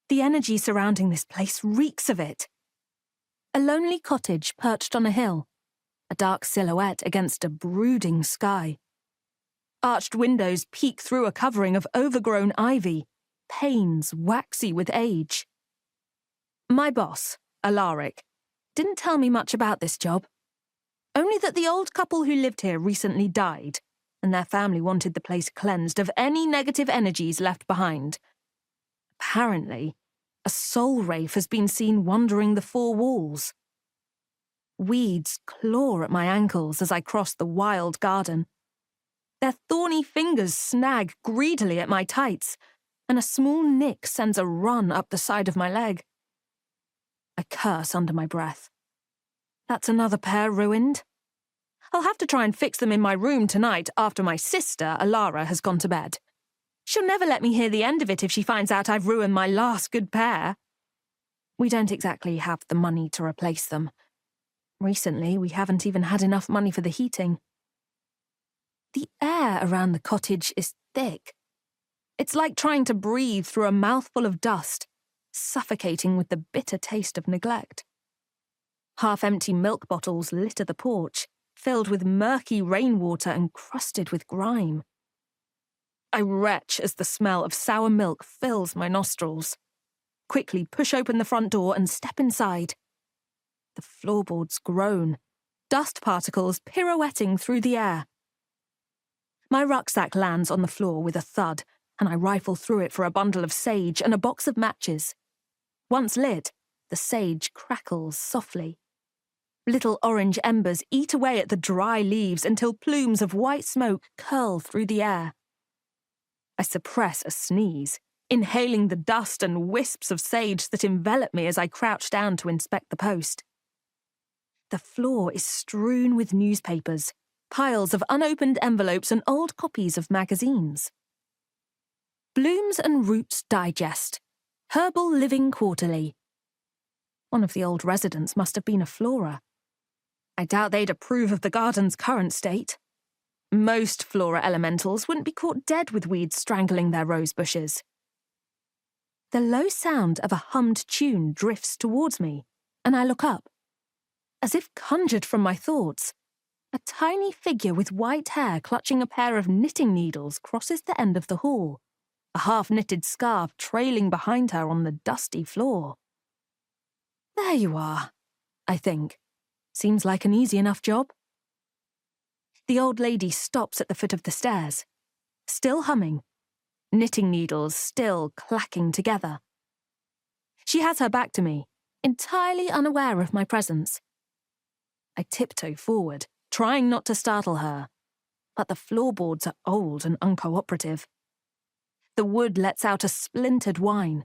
The energy surrounding this place reeks of it. A lonely cottage perched on a hill, a dark silhouette against a brooding sky. Arched windows peek through a covering of overgrown ivy, panes waxy with age. My boss, Alaric, didn't tell me much about this job. Only that the old couple who lived here recently died, and their family wanted the place cleansed of any negative energies left behind. Apparently, a soul wraith has been seen wandering the four walls. Weeds claw at my ankles as I cross the wild garden. Their thorny fingers snag greedily at my tights, and a small nick sends a run up the side of my leg. I curse under my breath. That's another pair ruined. I'll have to try and fix them in my room tonight after my sister, Alara, has gone to bed. She'll never let me hear the end of it if she finds out I've ruined my last good pair. We don't exactly have the money to replace them. Recently, we haven't even had enough money for the heating. The air around the cottage is thick. It's like trying to breathe through a mouthful of dust, suffocating with the bitter taste of neglect. Half-empty milk bottles litter the porch, filled with murky rainwater and crusted with grime. I retch as the smell of sour milk fills my nostrils. Quickly push open the front door and step inside. The floorboards groan, dust particles pirouetting through the air. My rucksack lands on the floor with a thud, and I rifle through it for a bundle of sage and a box of matches. Once lit, the sage crackles softly. Little orange embers eat away at the dry leaves until plumes of white smoke curl through the air. I suppress a sneeze, inhaling the dust and wisps of sage that envelop me as I crouch down to inspect the post. The floor is strewn with newspapers, piles of unopened envelopes and old copies of magazines. Blooms and Roots Digest, Herbal Living Quarterly. One of the old residents must have been a flora. I doubt they'd approve of the garden's current state. Most flora elementals wouldn't be caught dead with weeds strangling their rose bushes. The low sound of a hummed tune drifts towards me, and I look up. As if conjured from my thoughts, a tiny figure with white hair clutching a pair of knitting needles crosses the end of the hall, a half-knitted scarf trailing behind her on the dusty floor. There you are, I think. Seems like an easy enough job. The old lady stops at the foot of the stairs, still humming, knitting needles still clacking together. She has her back to me, entirely unaware of my presence. I tiptoe forward, trying not to startle her, but the floorboards are old and uncooperative. The wood lets out a splintered whine,